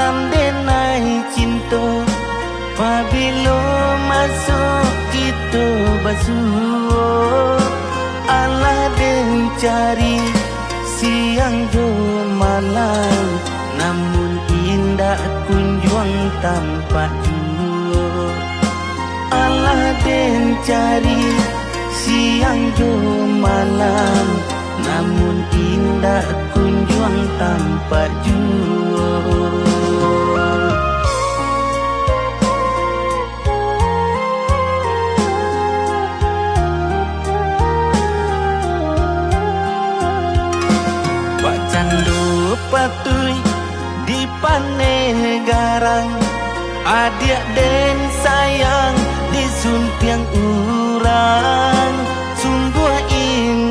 dalam denai cinta. Pabilo masuk kita basuh, Allah den cari siang jo malam, namun indah kunjung tampak jua. Allah den cari siang jo malam, namun indah kunjung tampak jua. Candu patui di paneh garang, adik den sayang di suntiang urang.